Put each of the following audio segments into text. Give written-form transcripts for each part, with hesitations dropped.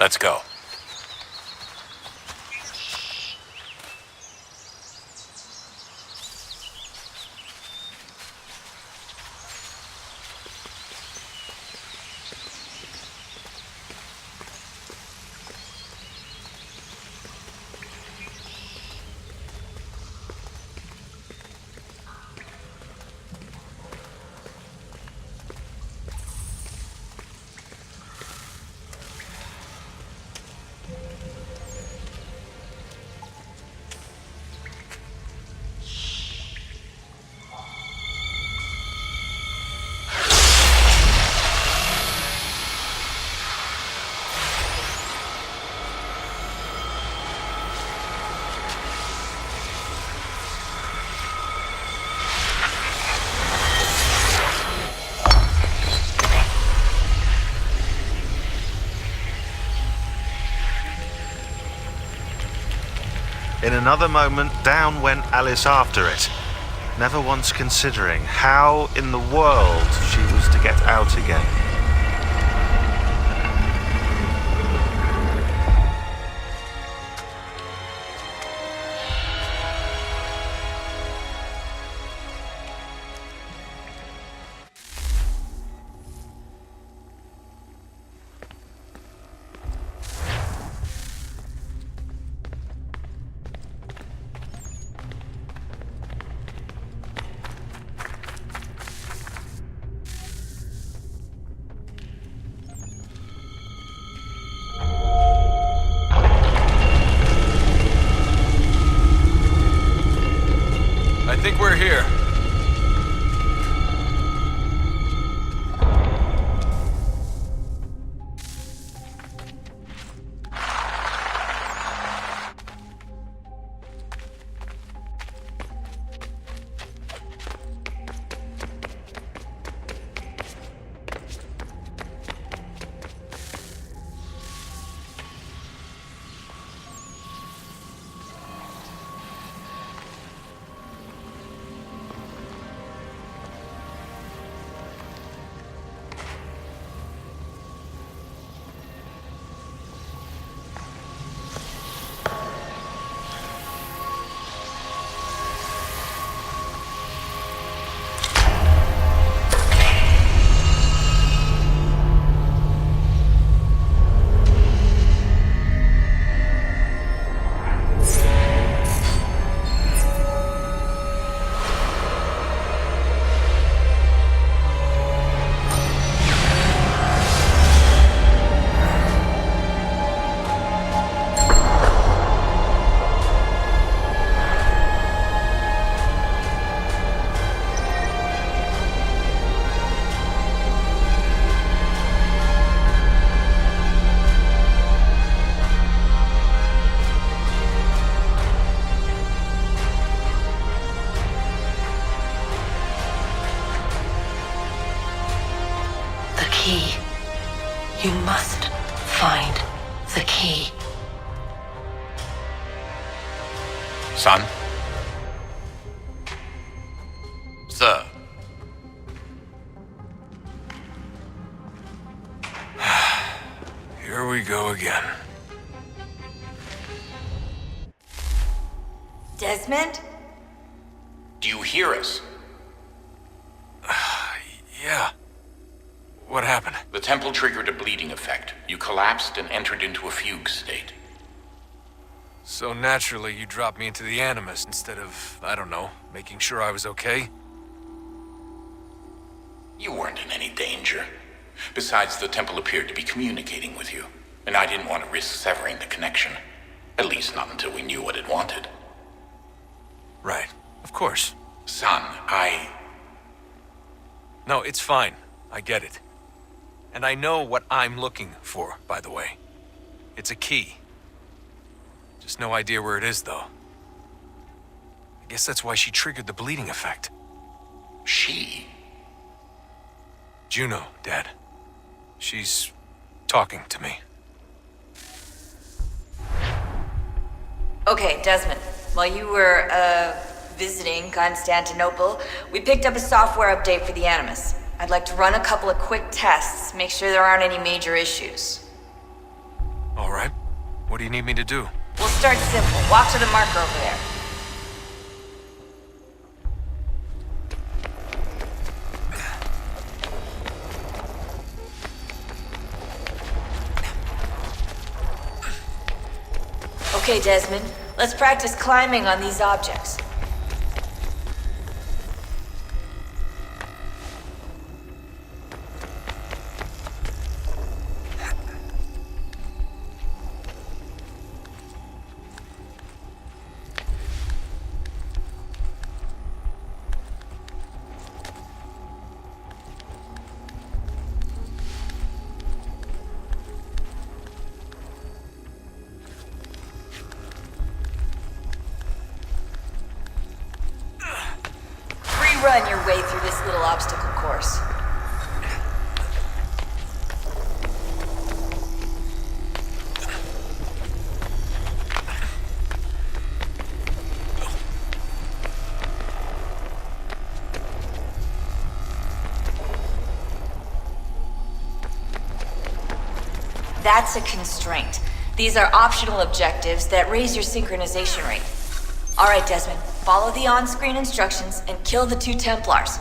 Let's go. In another moment, down went Alice after it, never once considering how in the world she was to get out again. I think we're here. Key. You must find the key. Son? Sir. Here we go again. Desmond? Do you hear us? Yeah. What happened? The temple triggered a bleeding effect. You collapsed and entered into a fugue state. So naturally, you dropped me into the Animus instead of, I don't know, making sure I was okay? You weren't in any danger. Besides, the temple appeared to be communicating with you, and I didn't want to risk severing the connection. At least not until we knew what it wanted. Right. Of course. Son, No, it's fine. I get it. And I know what I'm looking for, by the way. It's a key. Just no idea where it is, though. I guess that's why she triggered the bleeding effect. She? Juno, Dad. She's talking to me. Okay, Desmond. While you were, visiting Constantinople, we picked up a software update for the Animus. I'd like to run a couple of quick tests, make sure there aren't any major issues. All right. What do you need me to do? We'll start simple. Walk to the marker over there. Okay, Desmond. Let's practice climbing on these objects. Run your way through this little obstacle course. That's a constraint. These are optional objectives that raise your synchronization rate. All right, Desmond. Follow the on-screen instructions and kill the 2 Templars.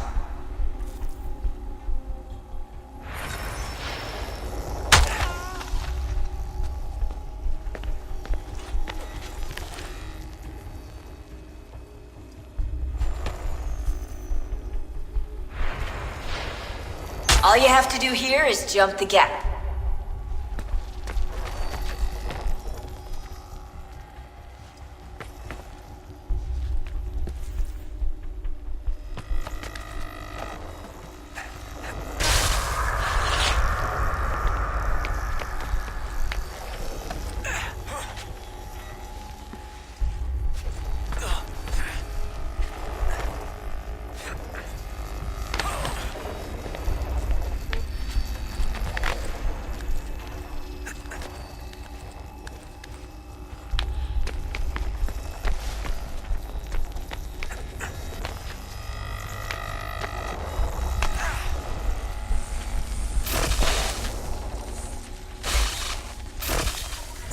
All you have to do here is jump the gap.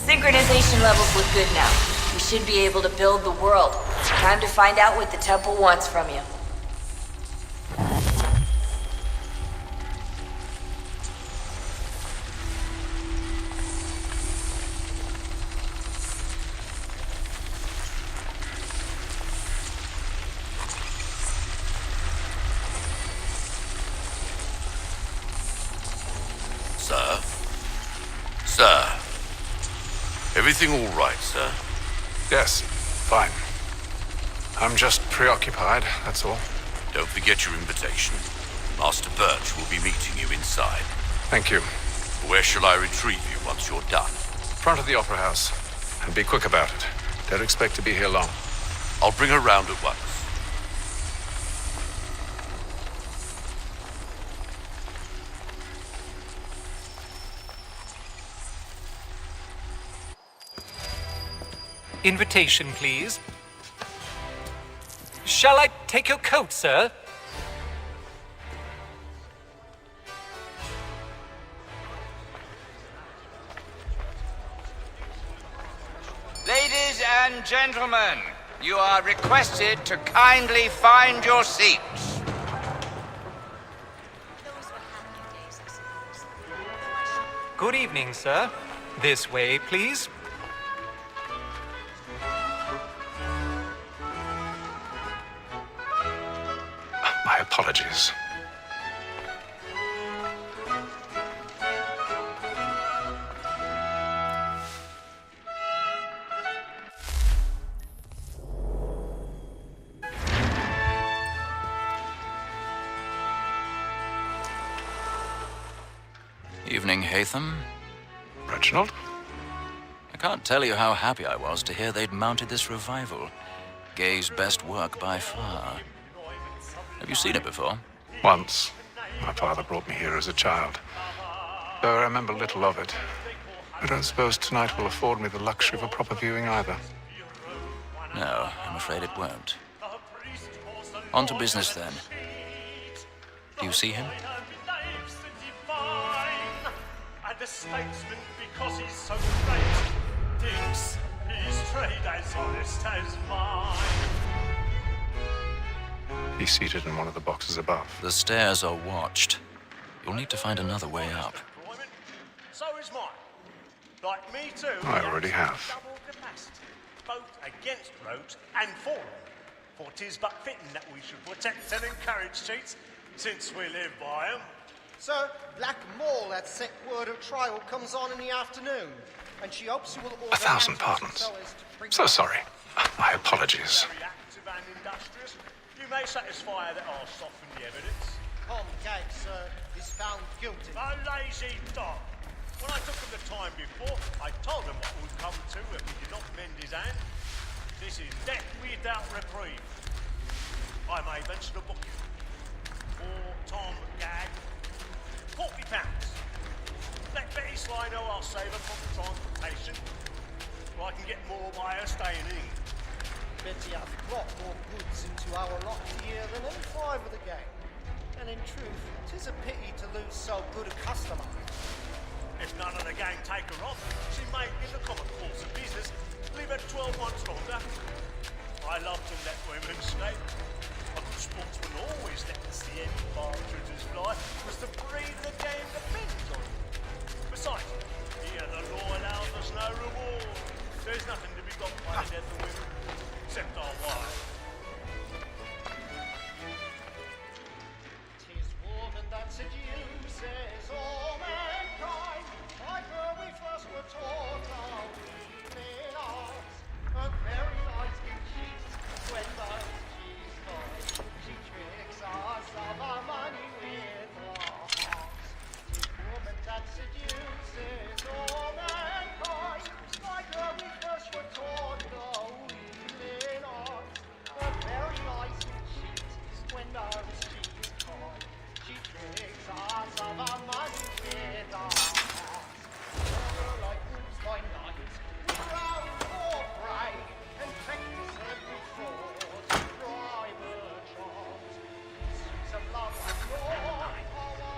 Synchronization levels look good now. We should be able to build the world. Time to find out what the temple wants from you. Sir? Sir? Everything all right, sir? Yes, fine. I'm just preoccupied, that's all. Don't forget your invitation. Master Birch will be meeting you inside. Thank you. Where shall I retrieve you once you're done? Front of the Opera House. And be quick about it. Don't expect to be here long. I'll bring her round at once. Invitation, please. Shall I take your coat, sir? Ladies and gentlemen, you are requested to kindly find your seats. Good evening, sir. This way, please. My apologies. Evening, Hatham. Reginald? I can't tell you how happy I was to hear they'd mounted this revival. Gay's best work by far. Have you seen it before? Once. My father brought me here as a child. Though I remember little of it. I don't suppose tonight will afford me the luxury of a proper viewing either. No, I'm afraid it won't. On to business, then. Do you see him? and a statesman because he's so great. Thinks his trade as honest as mine. He's seated in one of the boxes above. The stairs are watched. You'll need to find another way up. So is mine. Like me too. I already have. Double capacity, both against rogues and for them. For 'tis but fitting that we should protect and encourage cheats, since we live by 'em. Sir, Black Mall at set word of trial comes on in the afternoon, and she hopes you will order 1,000 pardons. So sorry. My apologies. Very active and industrious. You may satisfy that I'll soften the evidence. Tom Gag, sir, is found guilty. A lazy dog. When I took him the time before, I told him what would come to if he did not mend his hand. This is death without reprieve. I may mention a booking. For Tom Gag, £40. Let Betty Sly know I'll save her from transportation, or I can get more by her staying in. Betty has brought more goods into our lot here than any five of the gang. And in truth, 'tis a pity to lose so good a customer. If none of the gang take her off, she may, in the common course of business, leave her 12 months longer. I love to let women escape. A good sportsman always lets the end partridges fly, because the breed of the game depends on it. Besides, here the law allows us no reward. There's nothing to be got by the death of women, except our wives. 'Tis woman that seduces all mankind. Like her we first were taught our evening arts. Her very eyes can cheat when those she's caught. She tricks us of our money with her hearts. 'Tis woman that seduces all mankind. Like her we first were taught our evening arts. Her very eyes can cheat when those she's caught. She tricks us of our money with our hearts. Like wolves by night, we round for prey and practice every fraud to bribe her charms. Streets of love and law.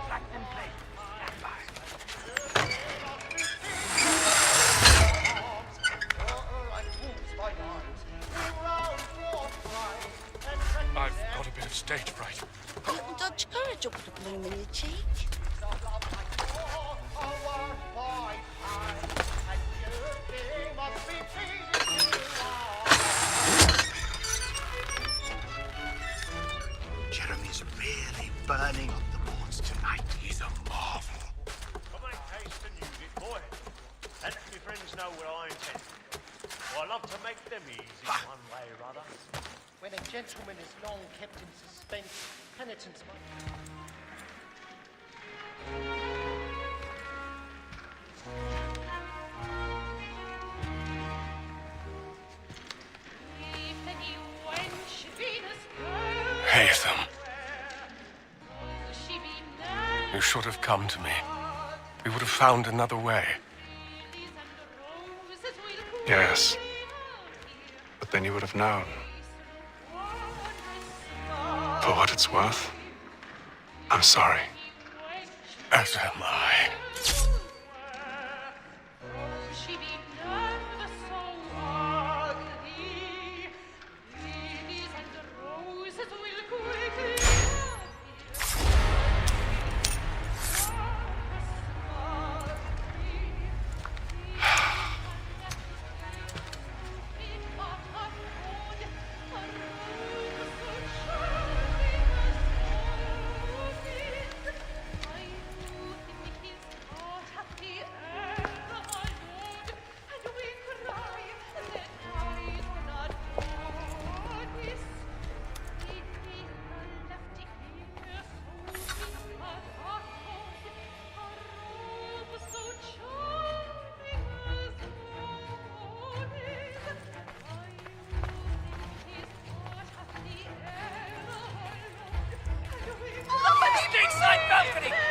Black and play. Stand by. Like wolves by night, we round for prey and practice I've got a bit of stage fright. A little Dutch courage will put a bloom in your cheek. Jeremy's really burning up the boards tonight. He's a marvel. I make haste and use it, boy. And let my friends know what I intend. I love to make them easy one way or other. When a gentleman is long kept in suspense, penitence might... Haytham. You should have come to me. We would have found another way. Yes. But then you would have known. For what it's worth, I'm sorry. As am I.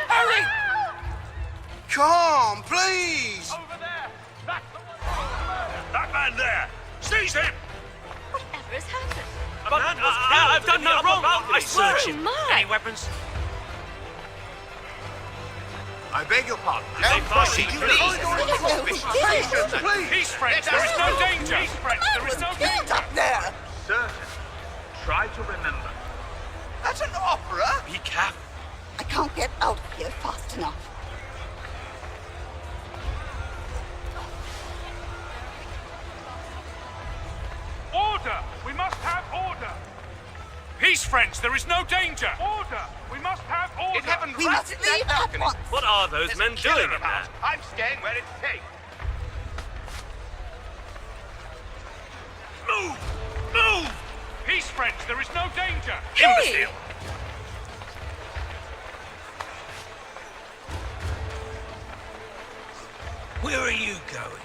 Hurry! Come, please! Over there! That man there! Seize him! Whatever has happened? A man was killed. I've done no wrong. I swear. Oh, my. Any weapons? I beg your pardon. No prosecution. Peace, friends. There is no danger. Peace, friends. There is no danger. Up there! Certain. Try to remember. That's an opera. Be careful. I can't get out of here fast enough. Order! We must have order! Peace, friends, there is no danger! Order! We must have order! It happened We right must at leave that at balcony. once. What are those There's men a killer doing in about. there? I'm staying where it's safe. Move! Move! Peace, friends, there is no danger! Hey! Imbecile! Where are you going?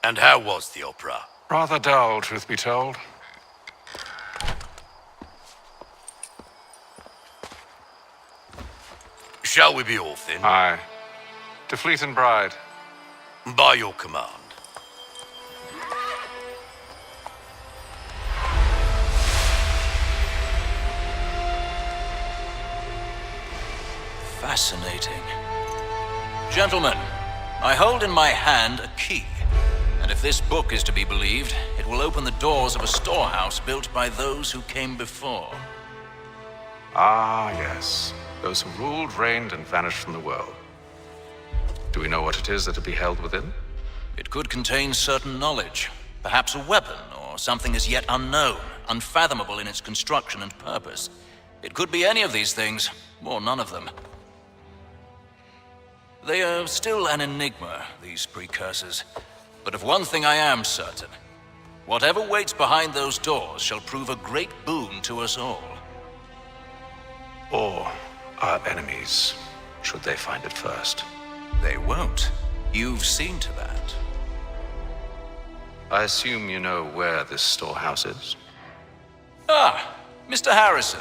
And how was the opera? Rather dull, truth be told. Shall we be off then? Aye. To Fleet and Bride. By your command. Fascinating. Gentlemen, I hold in my hand a key. And if this book is to be believed, it will open the doors of a storehouse built by those who came before. Ah, yes. Those who ruled, reigned, and vanished from the world. Do we know what it is that will be held within? It could contain certain knowledge, perhaps a weapon or something as yet unknown, unfathomable in its construction and purpose. It could be any of these things, or none of them. They are still an enigma, these precursors. But of one thing I am certain. Whatever waits behind those doors shall prove a great boon to us all. Or our enemies, should they find it first. They won't. You've seen to that. I assume you know where this storehouse is? Ah, Mr. Harrison.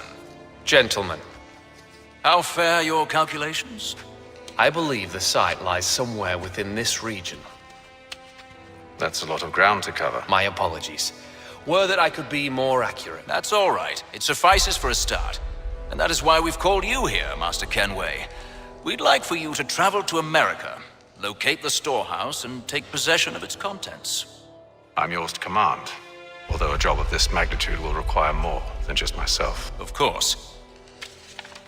Gentlemen, How fare your calculations? I believe the site lies somewhere within this region. That's a lot of ground to cover. My apologies. Were that I could be more accurate. That's all right. It suffices for a start. And that is why we've called you here, Master Kenway. We'd like for you to travel to America, locate the storehouse, and take possession of its contents. I'm yours to command, although a job of this magnitude will require more than just myself. Of course.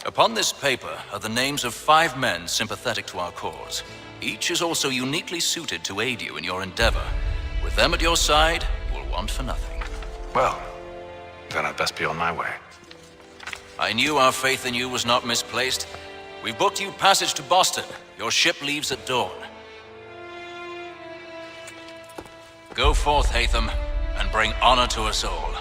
Upon this paper are the names of 5 men sympathetic to our cause. Each is also uniquely suited to aid you in your endeavor. With them at your side, you will want for nothing. Well, then I'd best be on my way. I knew our faith in you was not misplaced. We've booked you passage to Boston. Your ship leaves at dawn. Go forth, Hatham, and bring honor to us all.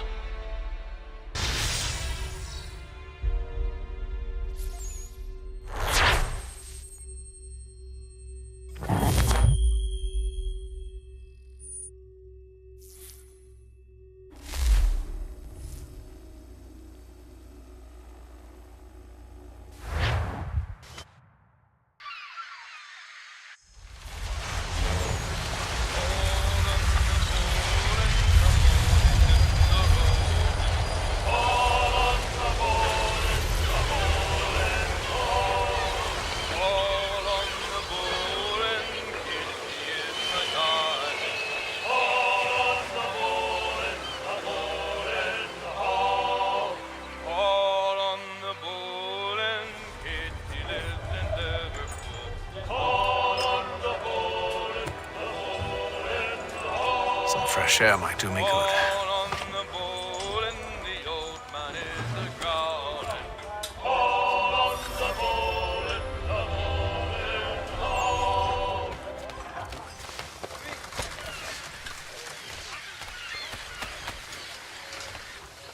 Some fresh air might do me good.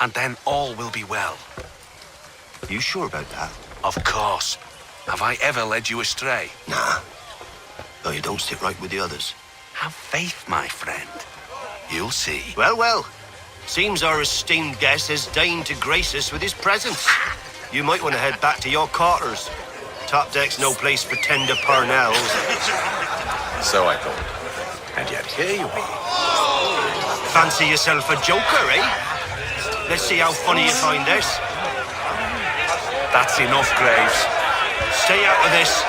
And then all will be well. You sure about that? Of course. Have I ever led you astray? Nah. Though you don't sit right with the others. Have faith, my friend. You'll see. Well, well. Seems our esteemed guest has deigned to grace us with his presence. You might want to head back to your quarters. Top deck's no place for tender parnells. So I thought. And yet here you are. Fancy yourself a joker, eh? Let's see how funny you find this. That's enough, Graves. Stay out of this.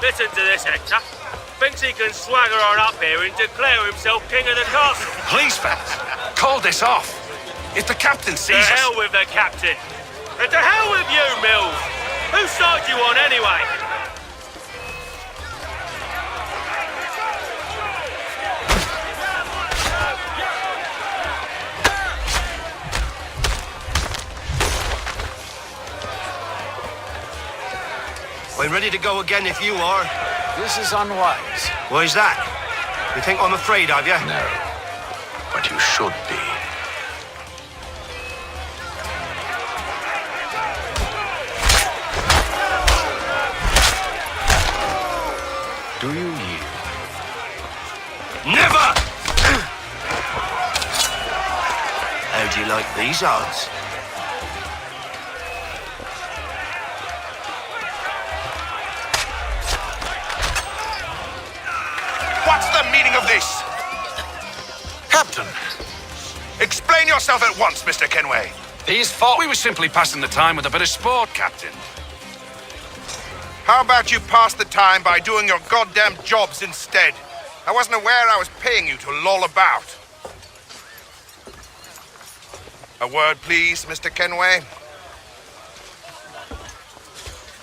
Listen to this, Hector. Thinks he can swagger on up here and declare himself king of the castle. Please, fellas, call this off. If the captain sees us... To hell with the captain. And to hell with you, Mills. Whose side you on, anyway? I'm ready to go again if you are. This is unwise. Why's that? You think I'm afraid of you? No. But you should be. Do you yield? Never! How do you like these odds? What's the meaning of this? Captain! Explain yourself at once, Mr. Kenway. These thought we were simply passing the time with a bit of sport, Captain. How about you pass the time by doing your goddamn jobs instead? I wasn't aware I was paying you to loll about. A word, please, Mr. Kenway.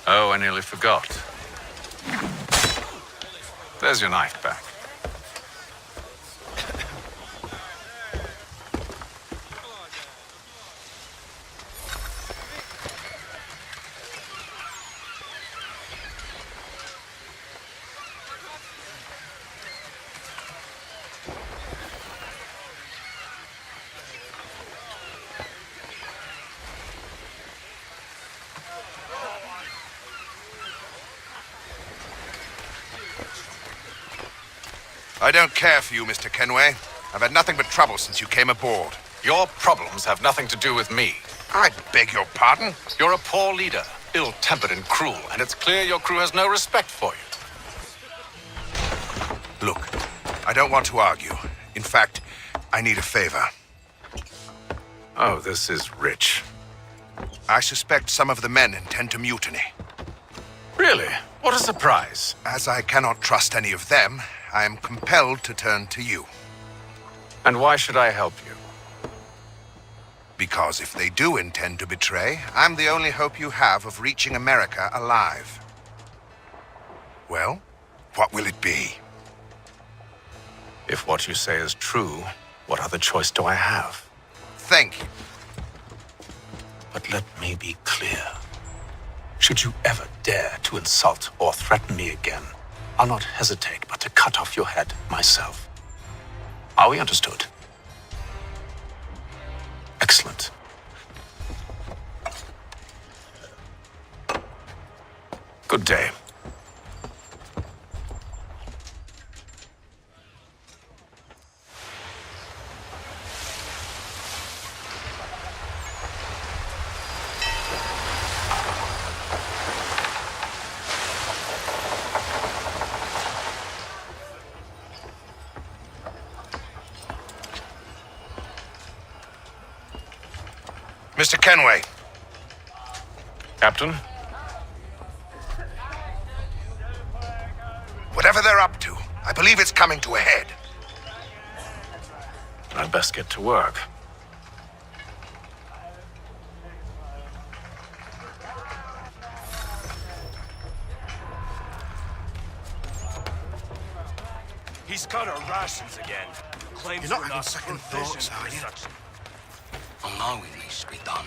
Oh, I nearly forgot. There's your knife back. I don't care for you, Mr. Kenway. I've had nothing but trouble since you came aboard. Your problems have nothing to do with me. I beg your pardon? You're a poor leader, ill-tempered and cruel, and it's clear your crew has no respect for you. Look, I don't want to argue. In fact, I need a favor. Oh, this is rich. I suspect some of the men intend to mutiny. Really? What a surprise. As I cannot trust any of them, I am compelled to turn to you. And why should I help you? Because if they do intend to betray, I'm the only hope you have of reaching America alive. Well, what will it be? If what you say is true, what other choice do I have? Thank you. But let me be clear. Should you ever dare to insult or threaten me again, I'll not hesitate but to cut off your head myself. Are we understood? Excellent. Good day. Mr. Kenway. Captain? Whatever they're up to, I believe it's coming to a head. I'd best get to work. He's cut our rations again. Claims You're not we're having not second provisioned thoughts, are for you? such. I know it needs to be done.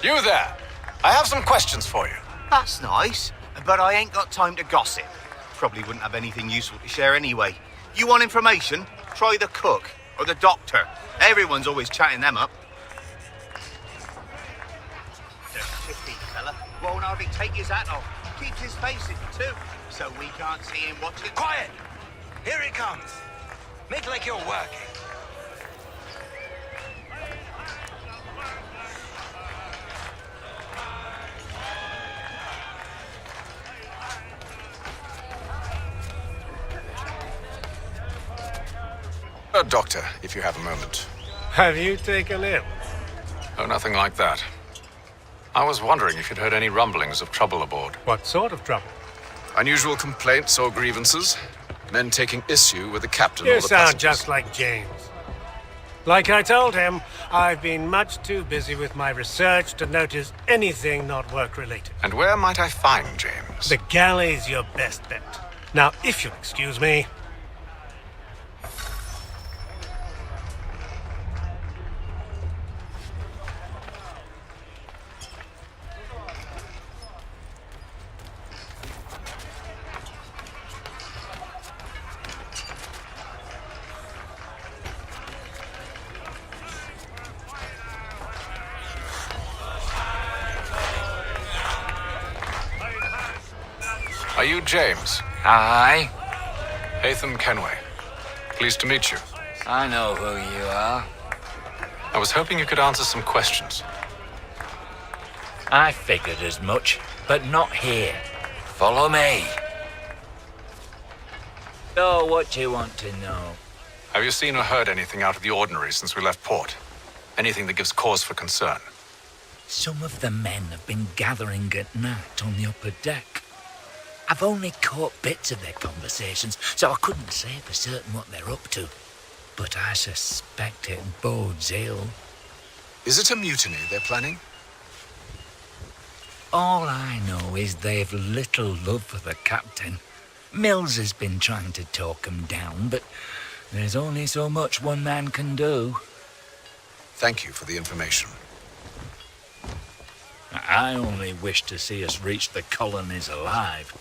You there! I have some questions for you. That's nice, but I ain't got time to gossip. Probably wouldn't have anything useful to share anyway. You want information? Try the cook or the doctor. Everyone's always chatting them up. The shifty fella won't hardly take his hat off. Keeps his face in too, so we can't see him watching. Quiet! Here he comes. Make like you're working. Doctor, if you have a moment. Have you taken ill? Oh, nothing like that. I was wondering if you'd heard any rumblings of trouble aboard. What sort of trouble? Unusual complaints or grievances? Men taking issue with the captain or You the sound passengers? just like James. Like I told him, I've been much too busy with my research to notice anything not work-related. And where might I find James? The galley's your best bet. Now, if you'll excuse me... Are you James? Aye. Hatham Kenway. Pleased to meet you. I know who you are. I was hoping you could answer some questions. I figured as much, but not here. Follow me. So, what you want to know? Have you seen or heard anything out of the ordinary since we left port? Anything that gives cause for concern? Some of the men have been gathering at night on the upper deck. I've only caught bits of their conversations, so I couldn't say for certain what they're up to. But I suspect it bodes ill. Is it a mutiny they're planning? All I know is they've little love for the captain. Mills has been trying to talk 'em down, but there's only so much one man can do. Thank you for the information. I only wish to see us reach the colonies alive.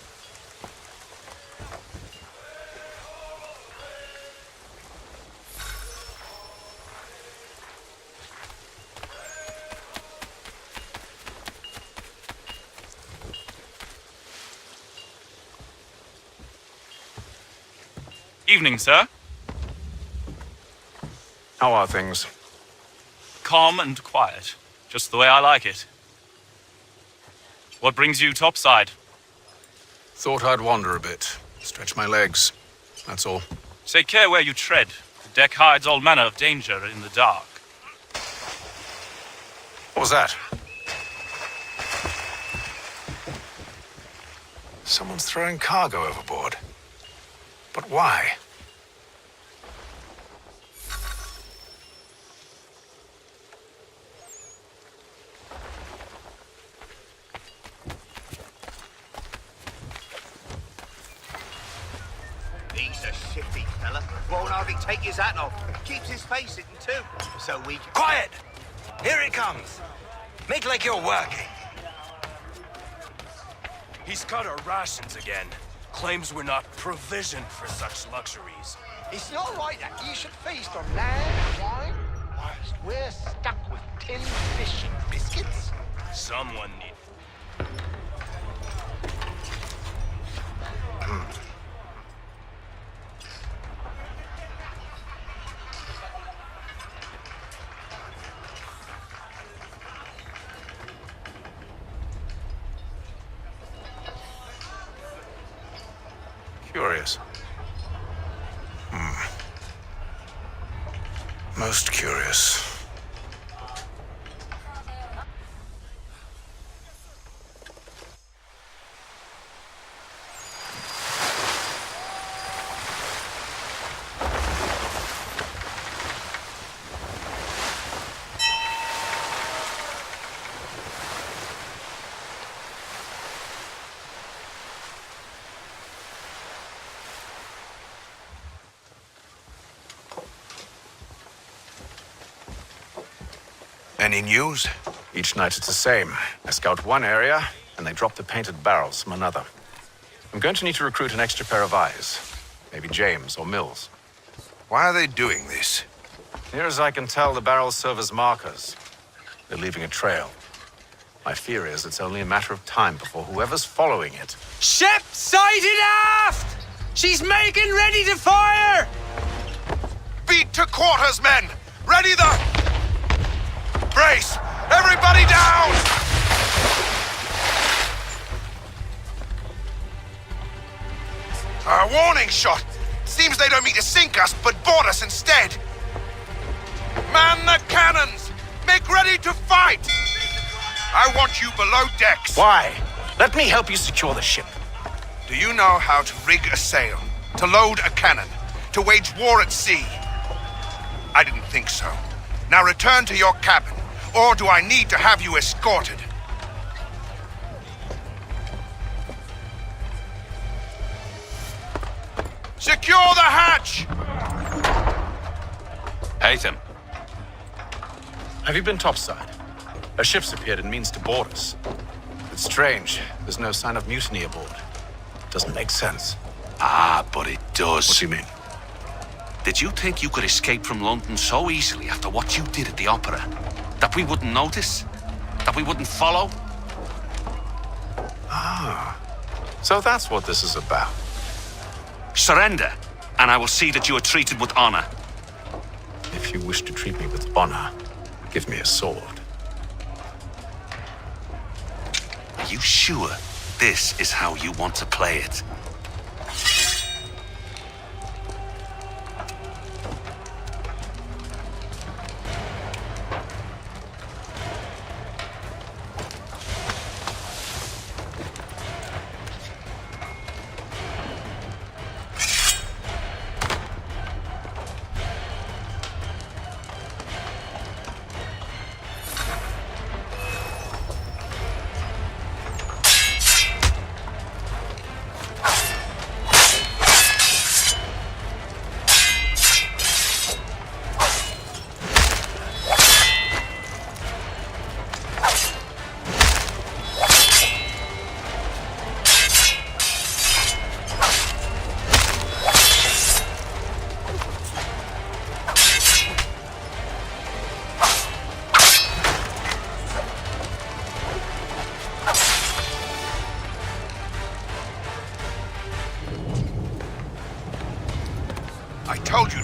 Evening, sir. How are things? Calm and quiet. Just the way I like it. What brings you topside? Thought I'd wander a bit. Stretch my legs. That's all. Take care where you tread. The deck hides all manner of danger in the dark. What was that? Someone's throwing cargo overboard. But why? He's a shifty fella. Won't hardly take his hat off. Keeps his face hidden too. So we can... Quiet! Here he comes. Make like you're working. He's cut our rations again. Claims we're not provisioned for such luxuries. It's not right that you should feast on land, wine, whilst we're stuck with tinned fish and biscuits. Someone needs... Curious. Most curious. Any news? Each night it's the same. I scout one area, and they drop the painted barrels from another. I'm going to need to recruit an extra pair of eyes. Maybe James or Mills. Why are they doing this? Near as I can tell, the barrels serve as markers. They're leaving a trail. My fear is it's only a matter of time before whoever's following it... Ship sighted aft! She's making ready to fire! Beat to quarters, men! Ready the... Brace! Everybody down! A warning shot! Seems they don't mean to sink us, but board us instead! Man the cannons! Make ready to fight! I want you below decks! Why? Let me help you secure the ship. Do you know how to rig a sail? To load a cannon? To wage war at sea? I didn't think so. Now return to your cabin. Or do I need to have you escorted? Secure the hatch! Haytham. Have you been topside? A ship's appeared and means to board us. It's strange. There's no sign of mutiny aboard. Doesn't make sense. Ah, but it does. What do you mean? Did you think you could escape from London so easily after what you did at the opera? That we wouldn't notice? That we wouldn't follow? Ah. So that's what this is about. Surrender, and I will see that you are treated with honor. If you wish to treat me with honor, give me a sword. Are you sure this is how you want to play it?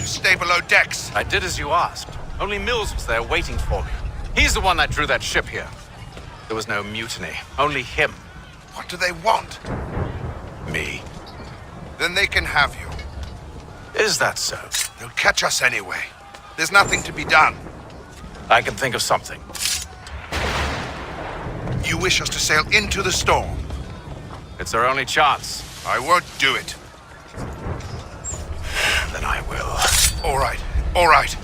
Stay below decks. I did as you asked. Only Mills was there waiting for me. He's the one that drew that ship here. There was no mutiny. Only him. What do they want? Me. Then they can have you. Is that so? They'll catch us anyway. There's nothing to be done. I can think of something. You wish us to sail into the storm? It's our only chance. I won't do it. Then I will. All right, all right.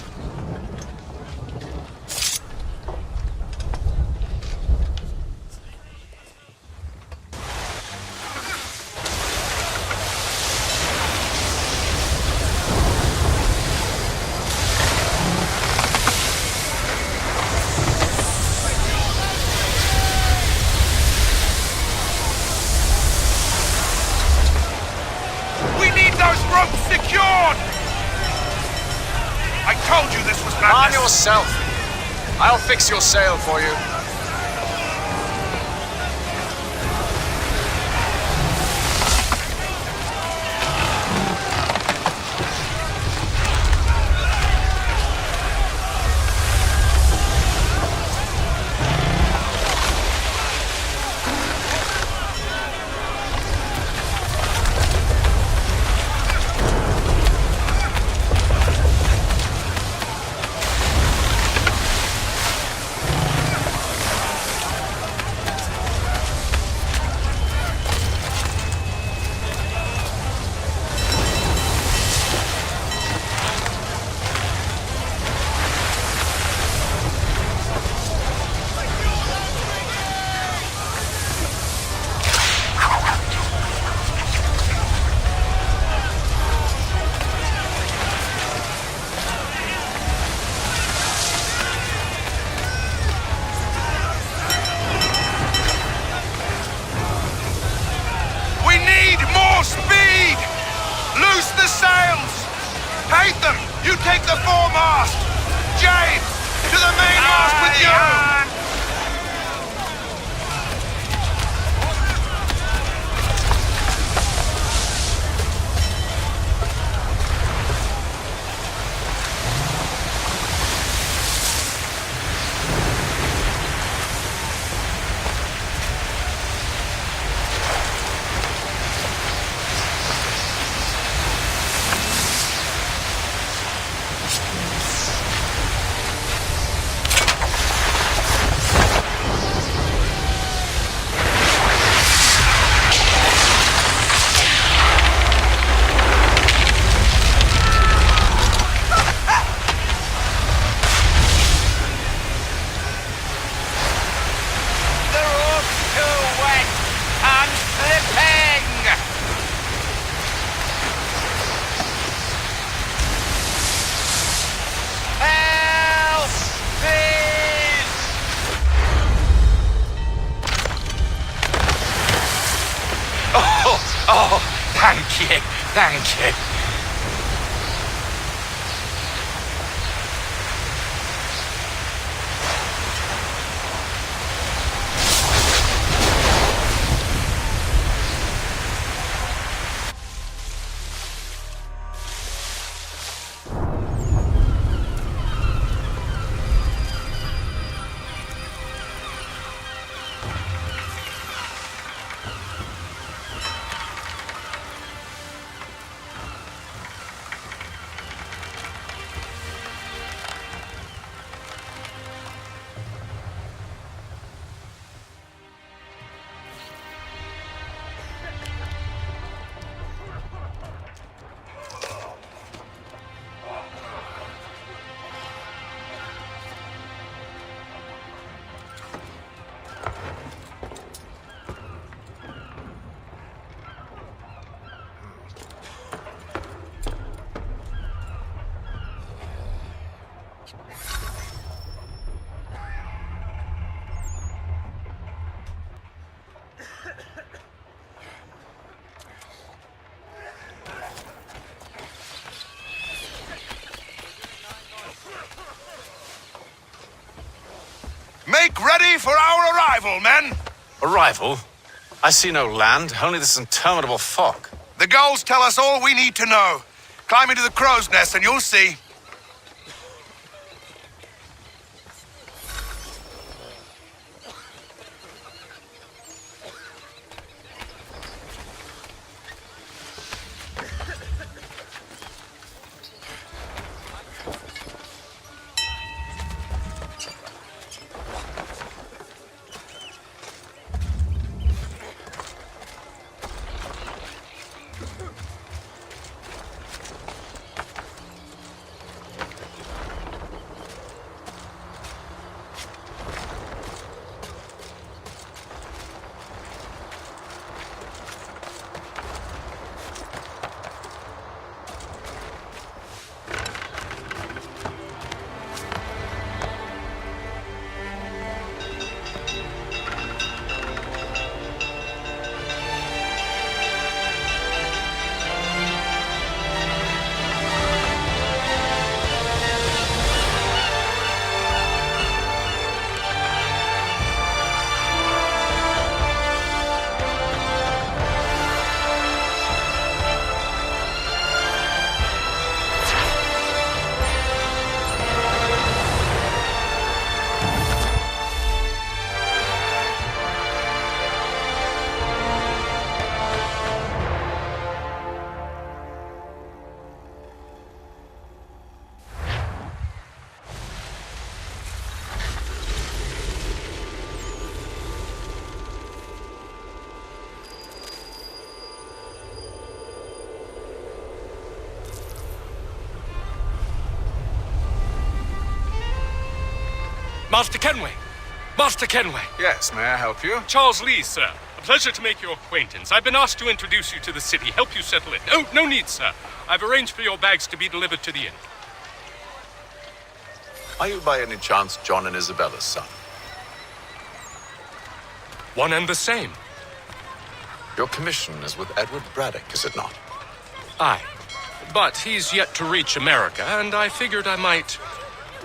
I told you this was madness. Arm yourself. I'll fix your sail for you. You take the foremast! James, to the mainmast with you! Oh, thank you, thank you. Make ready for our arrival, men! Arrival? I see no land, only this interminable fog. The gulls tell us all we need to know. Climb into the crow's nest and you'll see. Master Kenway! Master Kenway! Yes, may I help you? Charles Lee, sir. A pleasure to make your acquaintance. I've been asked to introduce you to the city, help you settle in. Oh, no need, sir. I've arranged for your bags to be delivered to the inn. Are you by any chance John and Isabella's son? One and the same. Your commission is with Edward Braddock, is it not? Aye. But he's yet to reach America, and I figured I might...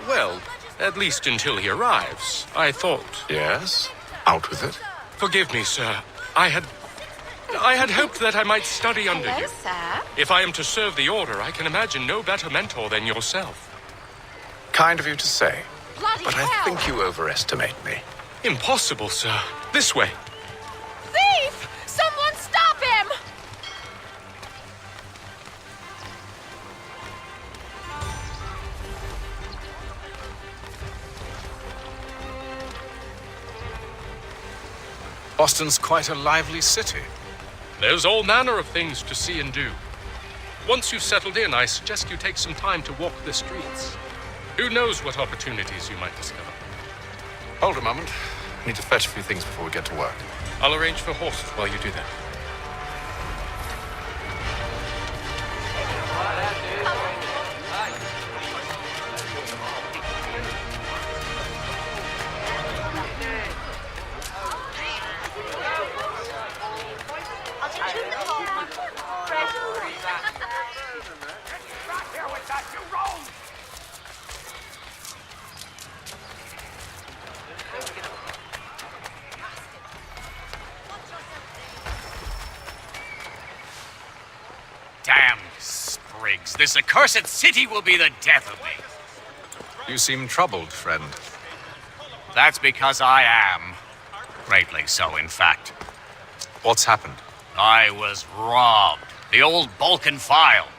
Well, at least until he arrives. I thought... Yes? Out with it. Forgive me, sir. I had hoped that I might study under you. Sir. If I am to serve the Order, I can imagine no better mentor than yourself. Kind of you to say. Bloody But hell! I think you overestimate me. Impossible, sir. This way. Thief! Someone stop him! Boston's quite a lively city. There's all manner of things to see and do. Once you've settled in, I suggest you take some time to walk the streets. Who knows what opportunities you might discover. Hold a moment. I need to fetch a few things before we get to work. I'll arrange for horses while you do that. Damn sprigs. This accursed city will be the death of me. You seem troubled, friend. That's because I am. Greatly so, in fact. What's happened? I was robbed. The old Balkan file.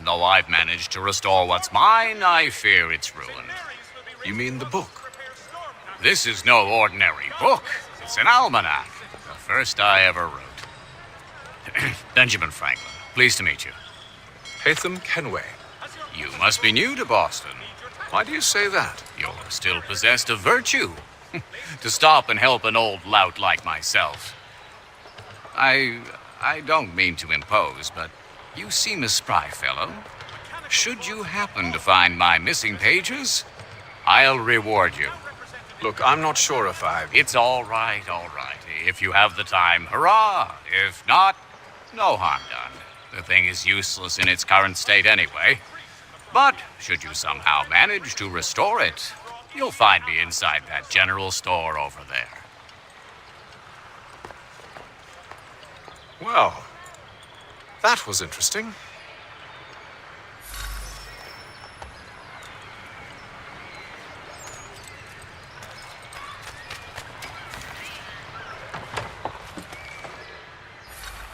Though I've managed to restore what's mine, I fear it's ruined. You mean the book? This is no ordinary book. It's an almanac. The first I ever wrote. Benjamin Franklin. Pleased to meet you. Hatham Kenway. You must be new to Boston. Why do you say that? You're still possessed of virtue. To stop and help an old lout like myself. I don't mean to impose, but you seem a spry fellow. Should you happen to find my missing pages, I'll reward you. Look, I'm not sure if It's all right, all right. If you have the time, hurrah! If not, no harm done. The thing is useless in its current state anyway. But should you somehow manage to restore it, you'll find me inside that general store over there. Well, that was interesting.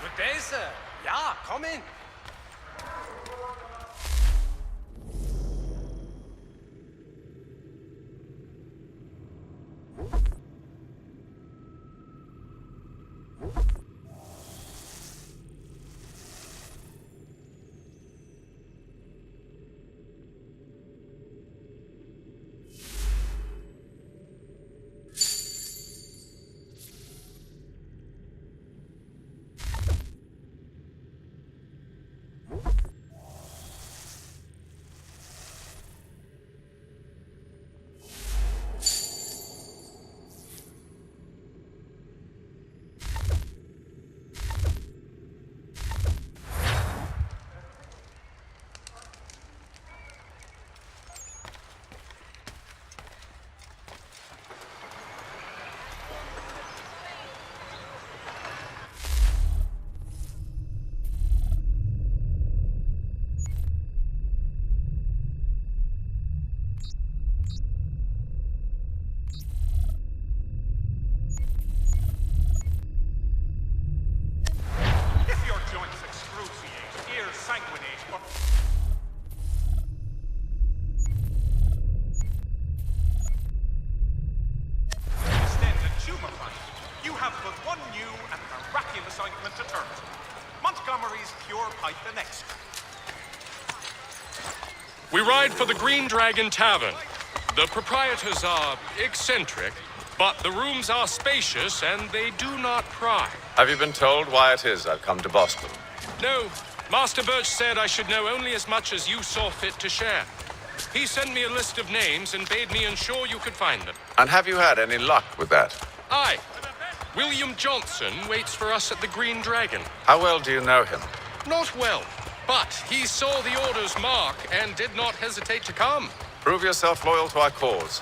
Good day, sir. Yeah, come in. We ride for the Green Dragon Tavern. The proprietors are eccentric, but the rooms are spacious and they do not pry. Have you been told why it is I've come to Boston? No, Master Birch said I should know only as much as you saw fit to share. He sent me a list of names and bade me ensure you could find them. And have you had any luck with that? Aye. William Johnson waits for us at the Green Dragon. How well do you know him? Not well, but he saw the order's mark and did not hesitate to come. Prove yourself loyal to our cause.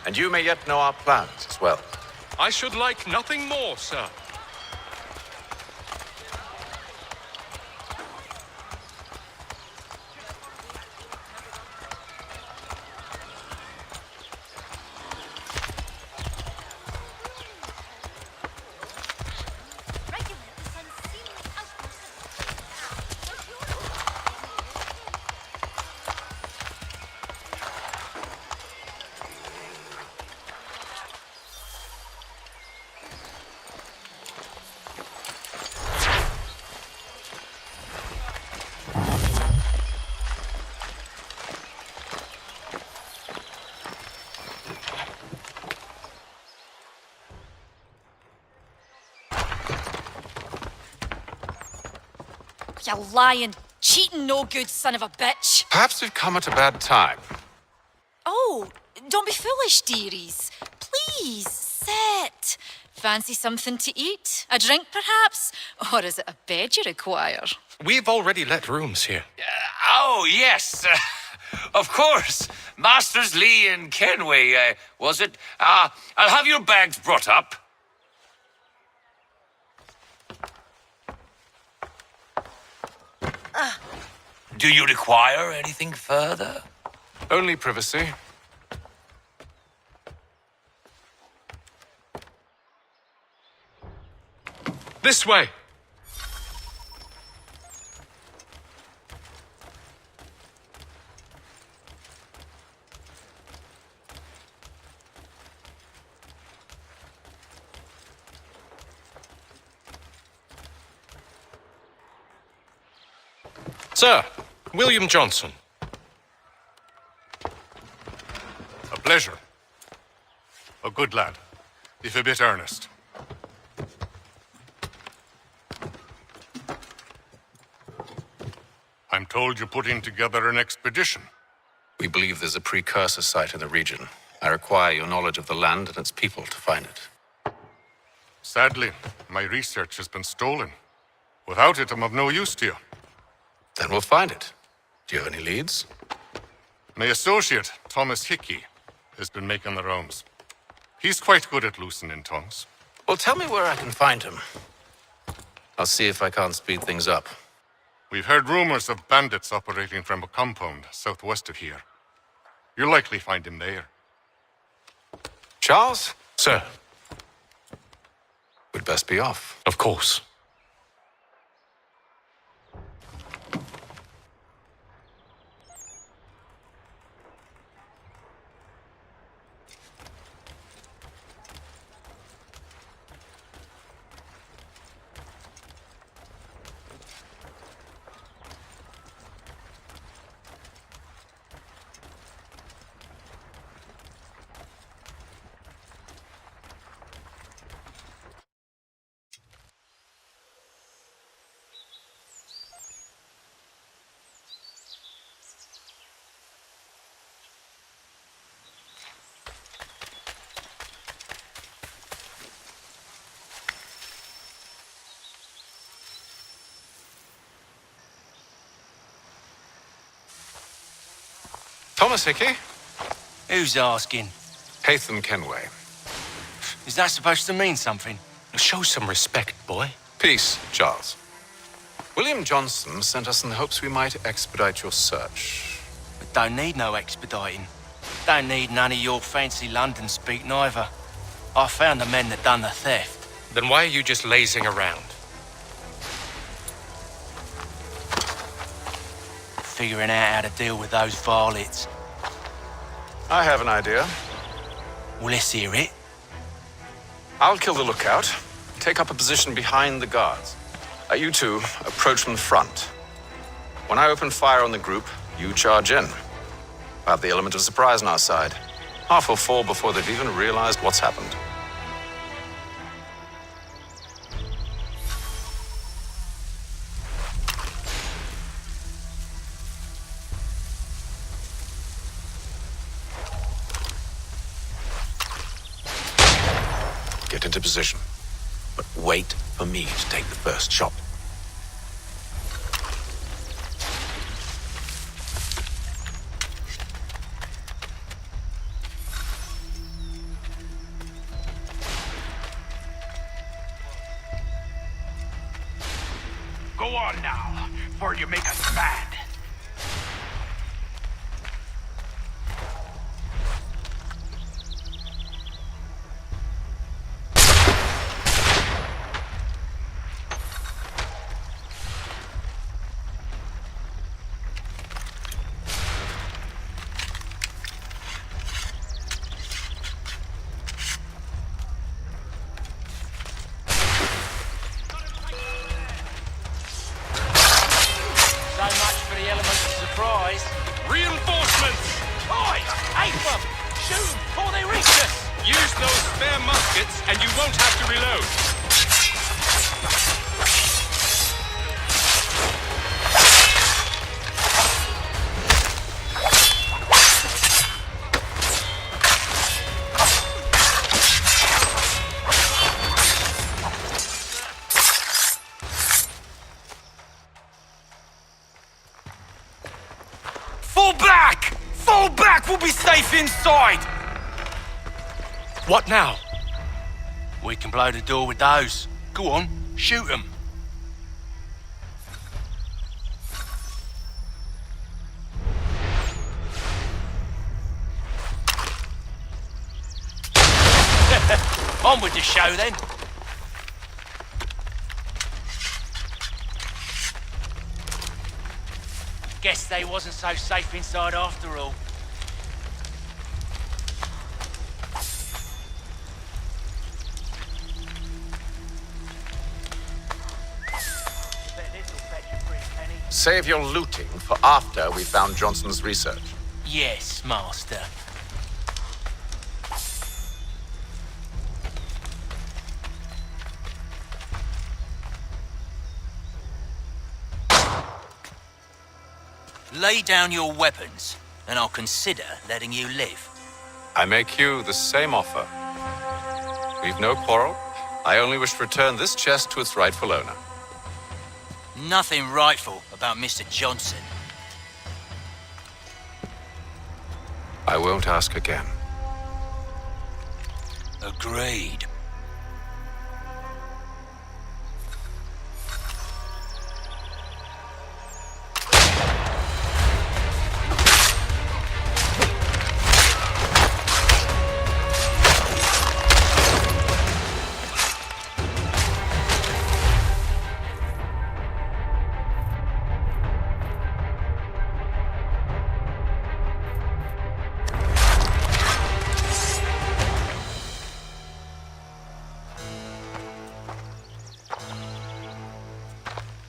And you may yet know our plans as well. I should like nothing more, sir. You lying, cheating, no good son of a bitch. Perhaps we've come at a bad time. Oh, don't be foolish, dearies. Please, sit. Fancy something to eat? A drink, perhaps? Or is it a bed you require? We've already let rooms here. Oh, yes. Of course. Masters Lee and Kenway, was it? I'll have your bags brought up. Do you require anything further? Only privacy. This way. Sir, William Johnson. A pleasure. A good lad, if a bit earnest. I'm told you're putting together an expedition. We believe there's a precursor site in the region. I require your knowledge of the land and its people to find it. Sadly, my research has been stolen. Without it, I'm of no use to you. Then we'll find it. Do you have any leads? My associate, Thomas Hickey, has been making the rounds. He's quite good at loosening tongues. Well, tell me where I can find him. I'll see if I can't speed things up. We've heard rumors of bandits operating from a compound southwest of here. You'll likely find him there. Charles? Sir. We'd best be off. Of course. Thomas Hickey? Who's asking? Haytham Kenway. Is that supposed to mean something? Show some respect, boy. Peace, Charles. William Johnson sent us in the hopes we might expedite your search. But don't need no expediting. Don't need none of your fancy London speak neither. I found the men that done the theft. Then why are you just lazing around? Figuring out how to deal with those varlets. I have an idea. Well, let's hear it. I'll kill the lookout. Take up a position behind the guards. You two approach from the front. When I open fire on the group, you charge in. We'll have the element of surprise on our side. Half will fall before they've even realized what's happened. Get into position, but wait for me to take the first shot. Go on now, before you make us mad. Reinforcements! Oi! Aim them! Shoot them before they reach us! Use those spare muskets and you won't have to reload. Fall back! Fall back! We'll be safe inside! What now? We can blow the door with those. Go on, shoot them. On with the show then. Guess they wasn't so safe inside after all. Save your looting for after we found Johnson's research. Yes, Master. Lay down your weapons, and I'll consider letting you live. I make you the same offer. We've no quarrel. I only wish to return this chest to its rightful owner. Nothing rightful about Mr. Johnson. I won't ask again. Agreed.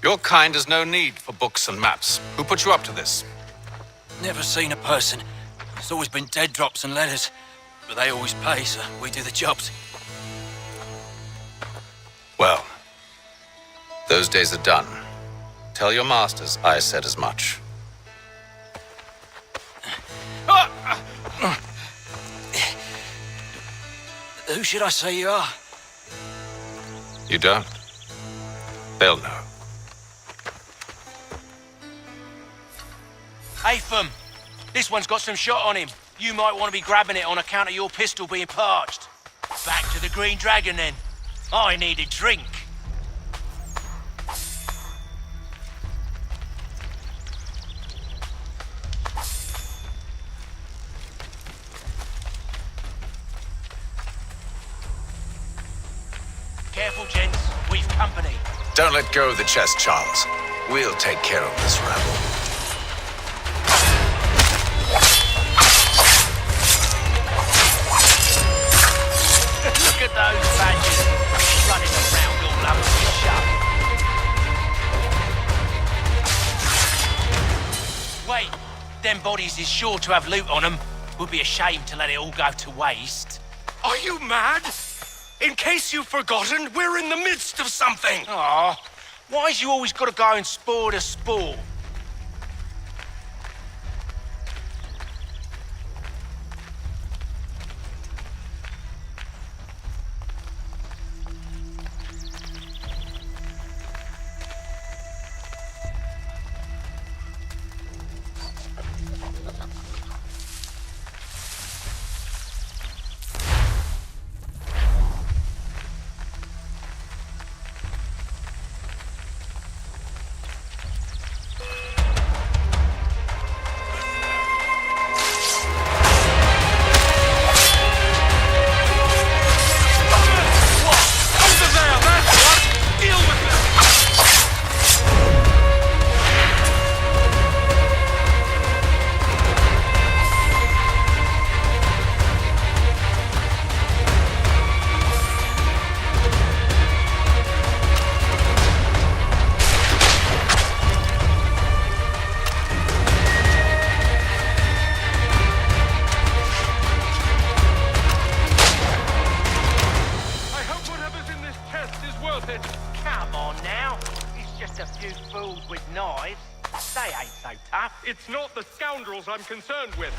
Your kind has no need for books and maps. Who put you up to this? Never seen a person. It's always been dead drops and letters. But they always pay, so we do the jobs. Well, those days are done. Tell your masters I said as much. Who should I say you are? You don't? They'll know. Atham, this one's got some shot on him. You might want to be grabbing it on account of your pistol being parched. Back to the Green Dragon, then. I need a drink. Careful, gents. We've company. Don't let go of the chest, Charles. We'll take care of this rabble. Look at those badgers running around all over the shop. Wait, them bodies is sure to have loot on them. Would be a shame to let it all go to waste. Are you mad? In case you've forgotten, we're in the midst of something. Aw, why's you always gotta go and spoil the sport? Come on now. It's just a few fools with knives. They ain't so tough. It's not the scoundrels I'm concerned with.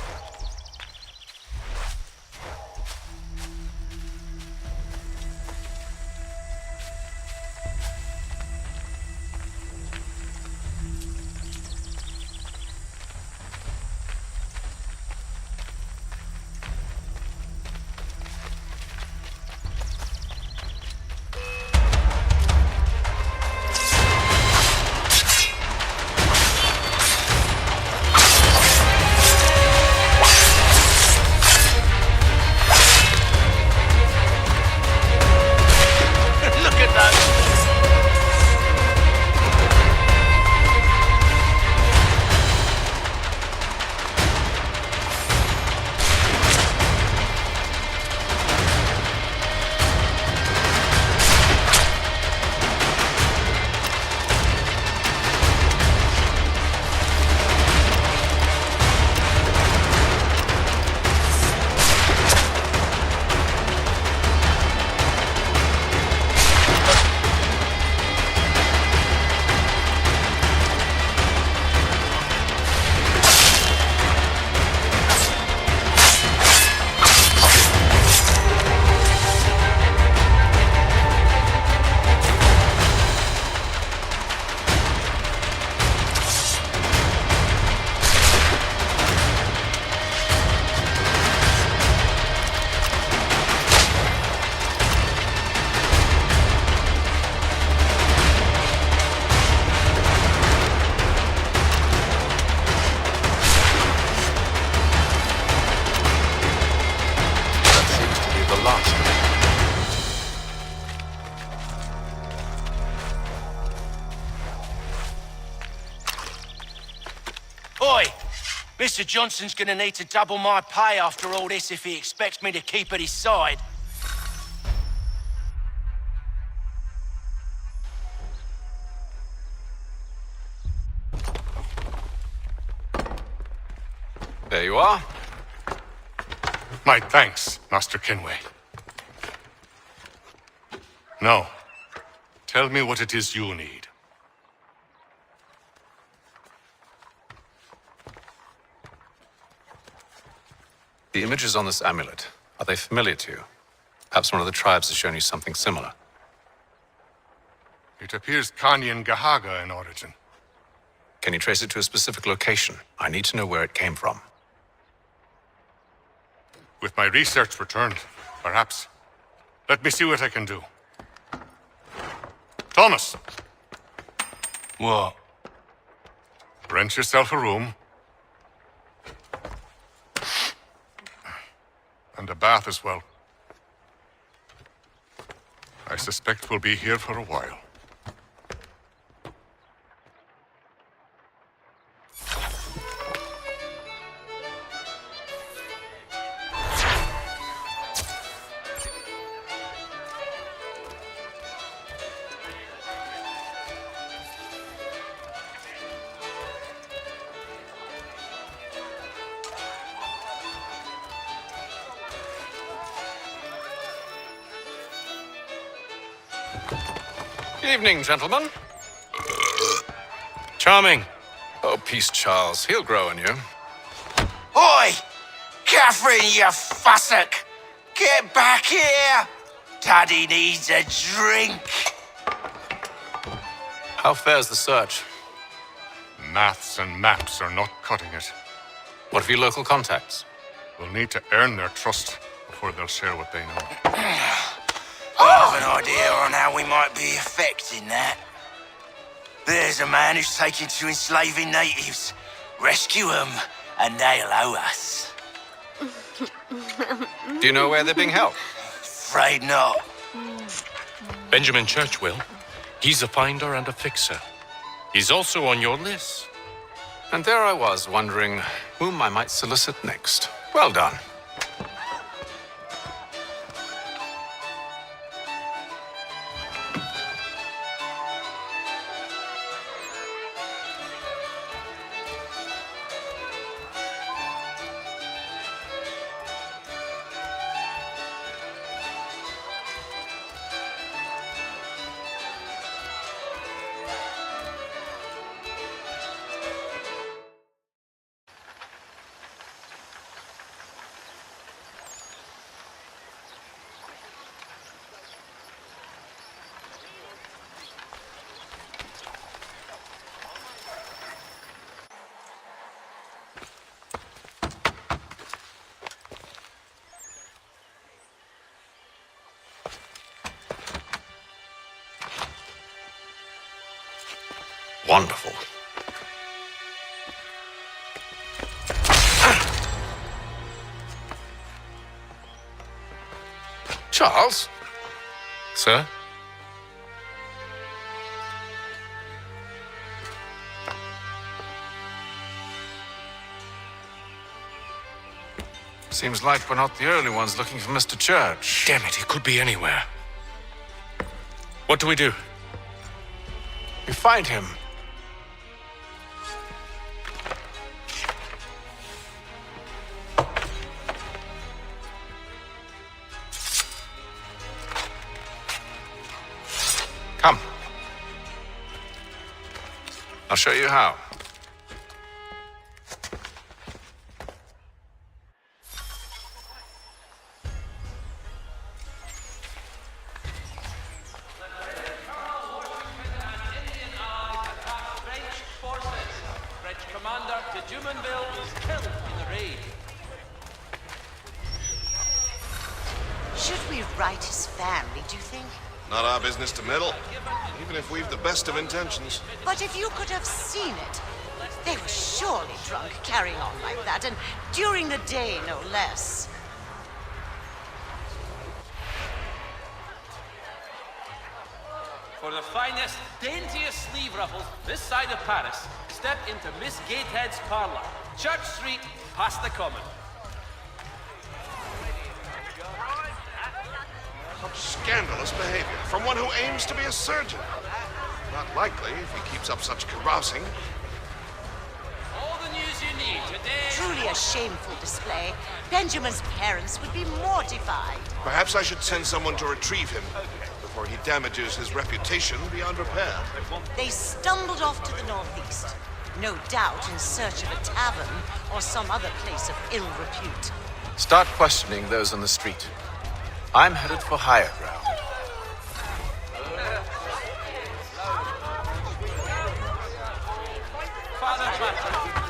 Oi! Mr. Johnson's gonna need to double my pay after all this if he expects me to keep at his side. There you are. My thanks, Master Kenway. Now, tell me what it is you need. The images on this amulet, are they familiar to you? Perhaps one of the tribes has shown you something similar. It appears Kanyan Gahaga in origin. Can you trace it to a specific location? I need to know where it came from. With my research returned, perhaps. Let me see what I can do. Thomas! What? Rent yourself a room. And a bath as well. I suspect we'll be here for a while. Evening, gentlemen. Charming. Oh, peace, Charles. He'll grow on you. Oi! Catherine, you fussock! Get back here! Daddy needs a drink! How fares the search? Maths and maps are not cutting it. What of your local contacts? We'll need to earn their trust before they'll share what they know. I have an idea on how we might be affecting that. There's a man who's taken to enslaving natives. Rescue them, and they'll owe us. Do you know where they're being held? Afraid not. Benjamin Church will. He's a finder and a fixer. He's also on your list. And there I was, wondering whom I might solicit next. Well done. Wonderful. Charles? Sir? Seems like we're not the only ones looking for Mr. Church. Damn it, he could be anywhere. What do we do? We find him. Come. I'll show you how. Should we write his family, do you think? Not our business to meddle, even if we've the best of intentions. But if you could have seen it, they were surely drunk carrying on like that, and during the day, no less. For the finest, daintiest sleeve ruffles this side of Paris, step into Miss Gatehead's parlor. Church Street, past the Common. Such scandalous behavior from one who aims to be a surgeon. Not likely if he keeps up such carousing. All the news you need today. Truly a shameful display. Benjamin's parents would be mortified. Perhaps I should send someone to retrieve him before he damages his reputation beyond repair. They stumbled off to the northeast, no doubt in search of a tavern or some other place of ill repute. Start questioning those on the street. I'm headed for higher ground. Father Patrick.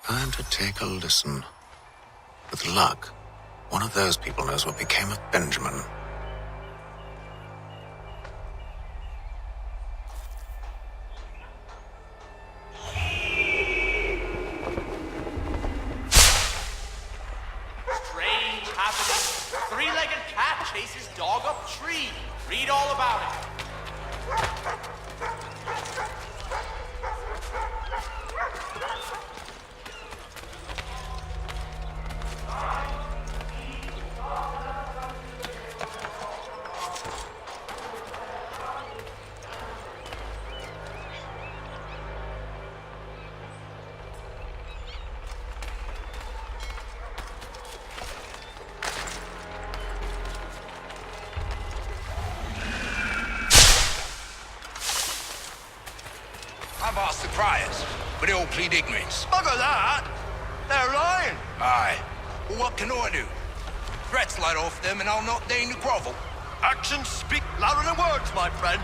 Time to take a listen. With luck, one of those people knows what became of Benjamin. Strange happening. Three-legged cat chases dog up tree. Read all about it. I've asked the criers, but they all plead ignorance. Bugger that! They're lying! Aye. Well, what can I do? Threats light off them and I'll not deign to grovel. Actions speak louder than words, my friend.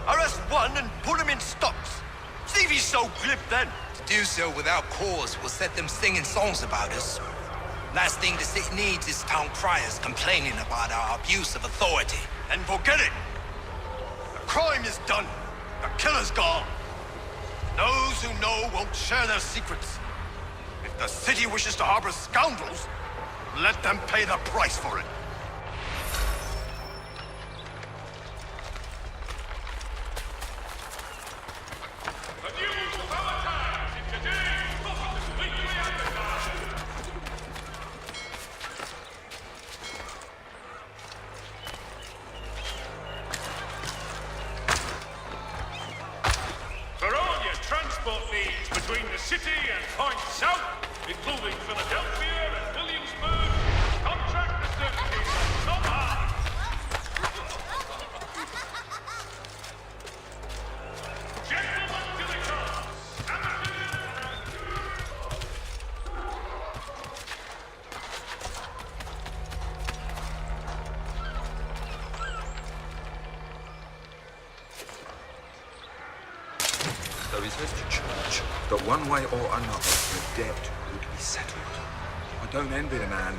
Arrest one and put him in stocks. See if he's so glib then. To do so without cause will set them singing songs about us. Last thing the city needs is town criers complaining about our abuse of authority. And forget it. The crime is done. The killer's gone. Those who know won't share their secrets. If the city wishes to harbor scoundrels, let them pay the price for it. For all your transport needs between the city and Point South, including Philadelphia and Williamsburg, contract the services of Tom Hart. Gentlemen, till it comes. There is this church that one way or another the debt would be settled. I don't envy the man.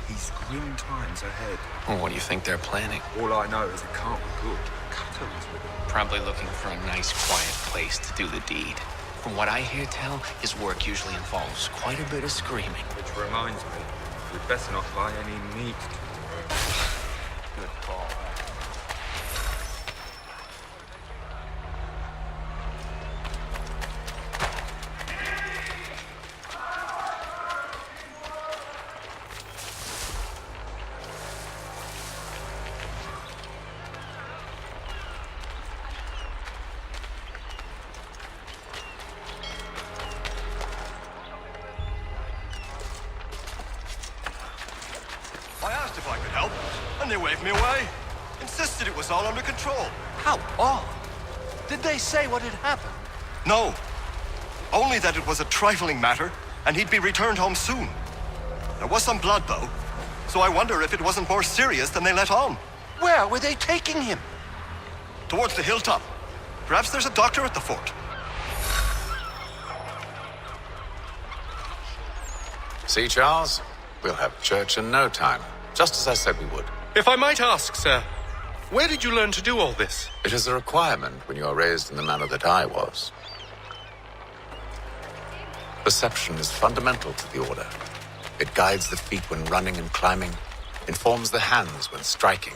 He's grim times ahead. Well, what do you think they're planning? All I know is it can't be good. Cutters with it. Probably looking for a nice, quiet place to do the deed. From what I hear tell, his work usually involves quite a bit of screaming. Which reminds me, we'd better not buy any meat tomorrow. Good call. I asked if I could help, and they waved me away. Insisted it was all under control. How odd. Did they say what had happened? No. Only that it was a trifling matter, and he'd be returned home soon. There was some blood, though, so I wonder if it wasn't more serious than they let on. Where were they taking him? Towards the hilltop. Perhaps there's a doctor at the fort. See, Charles? We'll have church in no time, just as I said we would. If I might ask, sir, where did you learn to do all this? It is a requirement when you are raised in the manner that I was. Perception is fundamental to the order. It guides the feet when running and climbing, informs the hands when striking.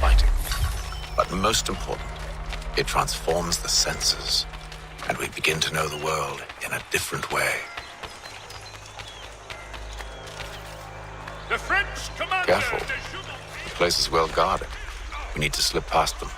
Fighting. But most important, it transforms the senses, and we begin to know the world in a different way. The French commander. Careful. The place is well guarded. We need to slip past them.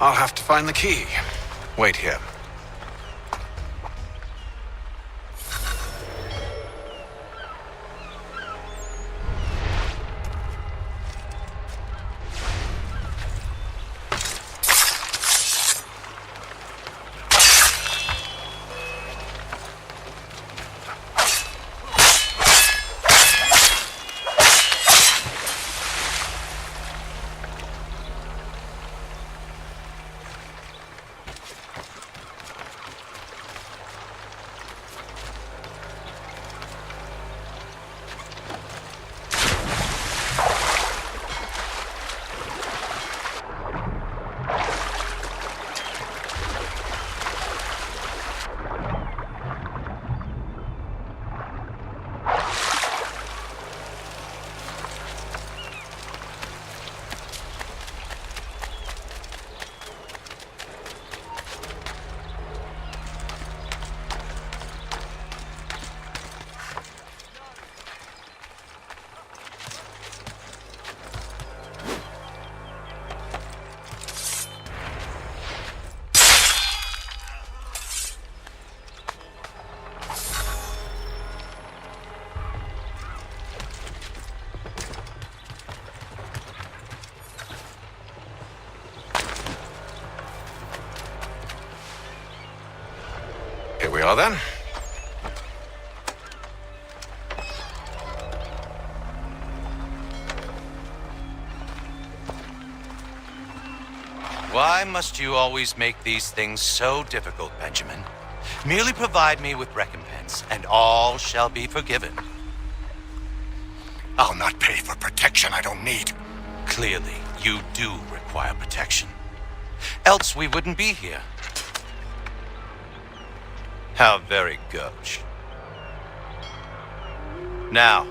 I'll have to find the key. Wait here. Here we are, then. Why must you always make these things so difficult, Benjamin? Merely provide me with recompense, and all shall be forgiven. I'll not pay for protection I don't need. Clearly, you do require protection. Else we wouldn't be here. How very gauche. Now,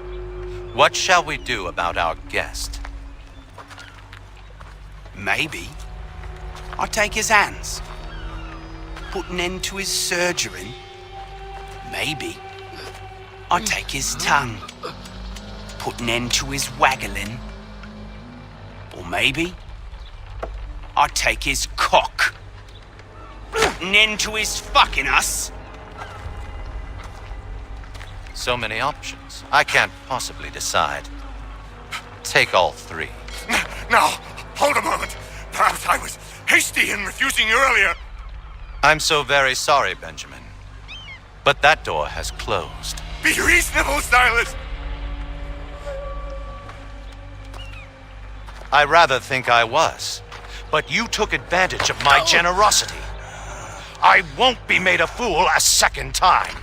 what shall we do about our guest? Maybe I take his hands, put an end to his surgery. Maybe I take his tongue, put an end to his waggling. Or maybe I take his cock, put an end to his fucking us. So many options. I can't possibly decide. Take all three. Now, hold a moment. Perhaps I was hasty in refusing you earlier. I'm so very sorry, Benjamin. But that door has closed. Be reasonable, Silas. I rather think I was. But you took advantage of my generosity. I won't be made a fool a second time.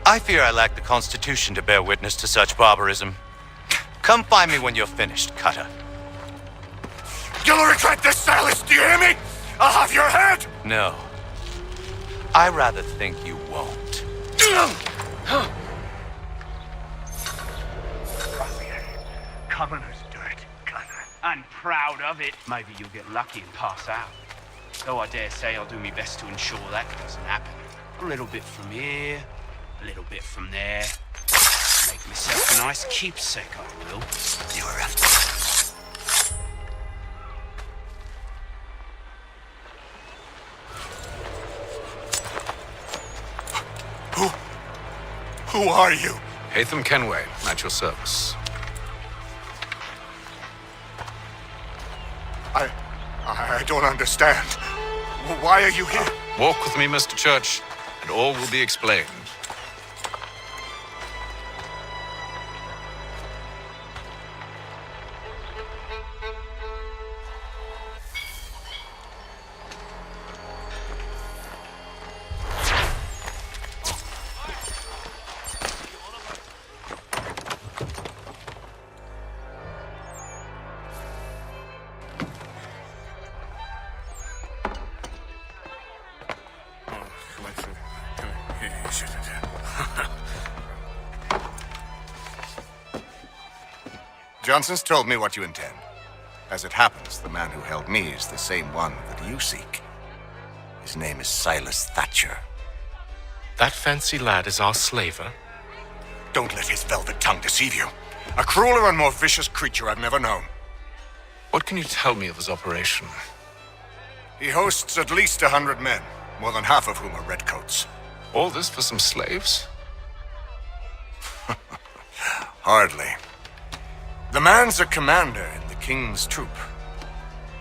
I fear I lack the constitution to bear witness to such barbarism. Come find me when you're finished, Cutter. You'll regret this, Silas, do you hear me? I'll have your head! No. I rather think you won't. Commoner's dirt, Cutter. And proud of it. Maybe you'll get lucky and pass out. Though I dare say I'll do my best to ensure that doesn't happen. A little bit from here, a little bit from there. Make myself a nice keepsake, I will. You're after. Who are you? Hatham Kenway, at your service. I don't understand. Why are you here? Walk with me, Mr. Church, and all will be explained. Johnson's told me what you intend. As it happens, the man who held me is the same one that you seek. His name is Silas Thatcher. That fancy lad is our slaver? Don't let his velvet tongue deceive you. A crueler and more vicious creature I've never known. What can you tell me of his operation? He hosts at least 100 men, more than half of whom are redcoats. All this for some slaves? Hardly. The man's a commander in the king's troop,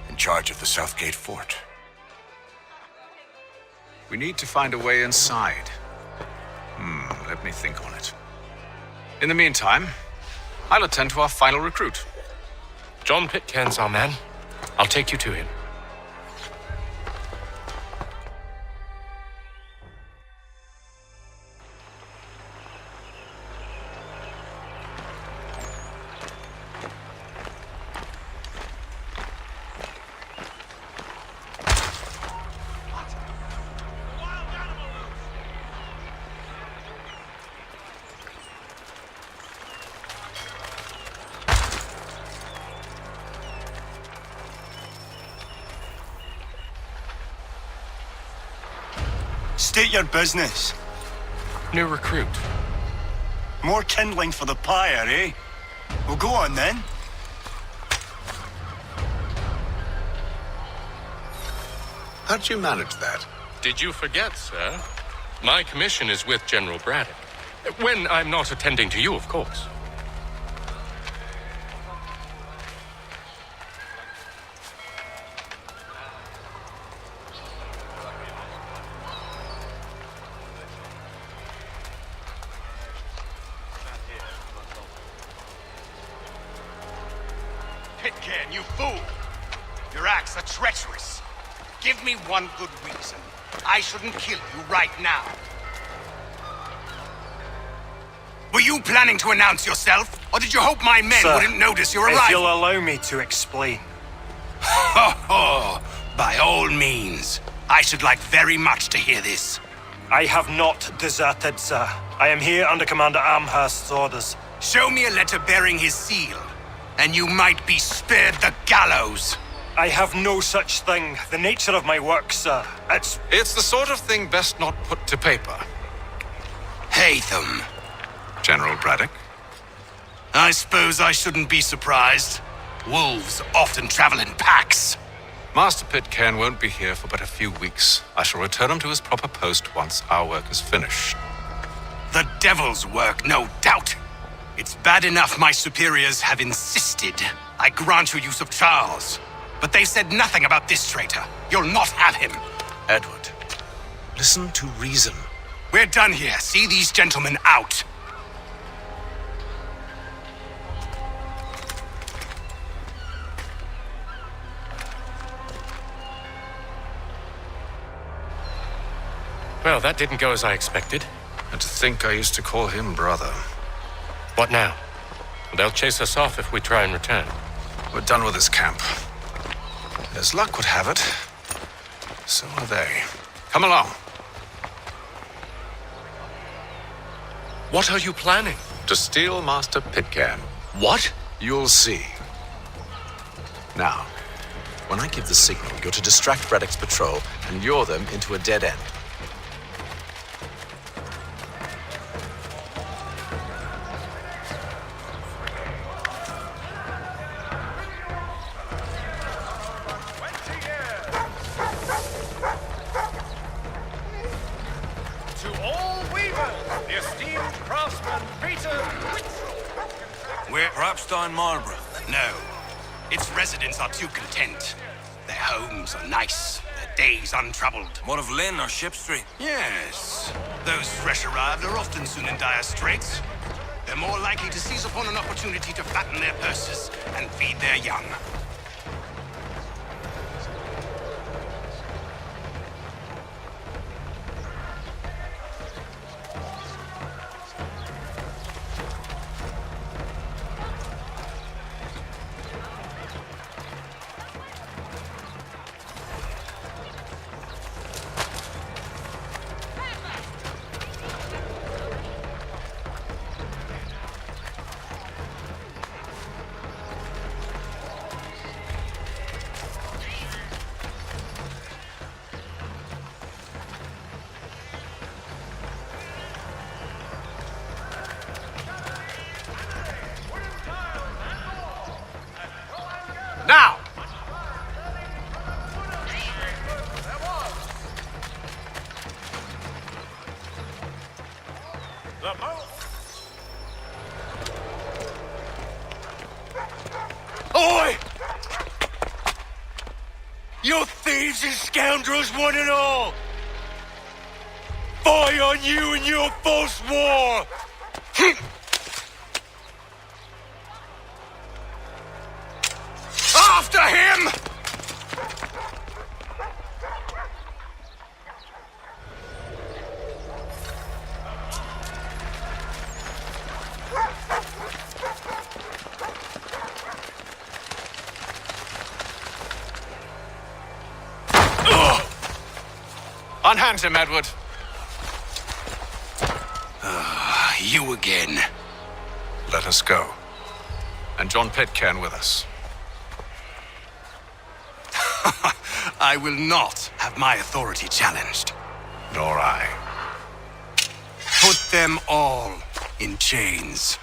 in charge of the Southgate fort. We need to find a way inside. Let me think on it. In the meantime, I'll attend to our final recruit. John Pitcairn's our man. I'll take you to him. State your business. New recruit. More kindling for the pyre, eh? Well, go on then. How'd you manage that? Did you forget, sir? My commission is with General Braddock. When I'm not attending to you, of course. Pitcairn, you fool! Your acts are treacherous. Give me one good reason. I shouldn't kill you right now. Were you planning to announce yourself? Or did you hope my men Sir, wouldn't notice your arrival? if you'll allow me to explain. Ho ho! By all means. I should like very much to hear this. I have not deserted, sir. I am here under Commander Amherst's orders. Show me a letter bearing his seal, and you might be spared the gallows. I have no such thing. The nature of my work, sir, It's the sort of thing best not put to paper. Hatham. General Braddock? I suppose I shouldn't be surprised. Wolves often travel in packs. Master Pitcairn won't be here for but a few weeks. I shall return him to his proper post once our work is finished. The devil's work, no doubt. It's bad enough my superiors have insisted I grant you use of Charles. But they said nothing about this traitor. You'll not have him. Edward, listen to reason. We're done here. See these gentlemen out. Well, that didn't go as I expected. And to think I used to call him brother. What now? They'll chase us off if we try and return. We're done with this camp. As luck would have it, so are they. Come along. What are you planning? To steal Master Pitcairn. What? You'll see. Now, when I give the signal, you're to distract Braddock's patrol and lure them into a dead end. Marlborough? No. Its residents are too content. Their homes are nice, their days untroubled. What of Lynn or Ship Street? Yes. Those fresh arrived are often soon in dire straits. They're more likely to seize upon an opportunity to fatten their purses and feed their young. Oi! You thieves and scoundrels, one and all! Fie on you and your false war! After him! Unhand him, Edward. You again. Let us go. And John Pitcairn with us. I will not have my authority challenged. Nor I. Put them all in chains.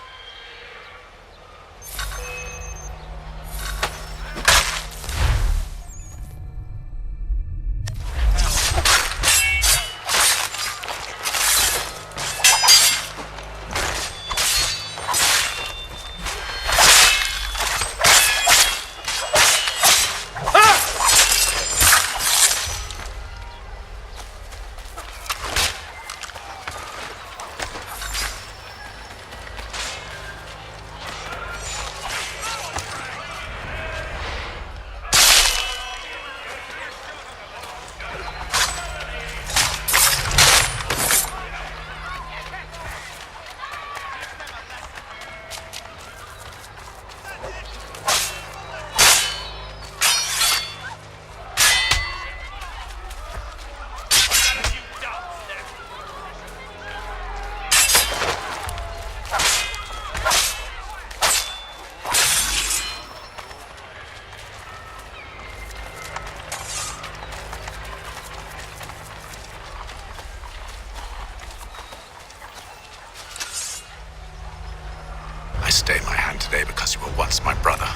I stay my hand today because you were once my brother,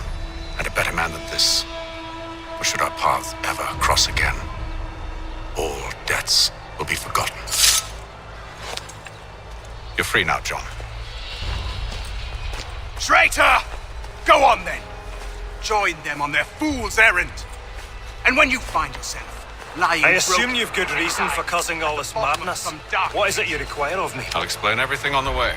and a better man than this. Or should our paths ever cross again, all debts will be forgotten. You're free now, John. Traitor! Go on then. Join them on their fool's errand. And when you find yourself lying I assume broken you've good reason for causing all this madness. What is it you require of me? I'll explain everything on the way.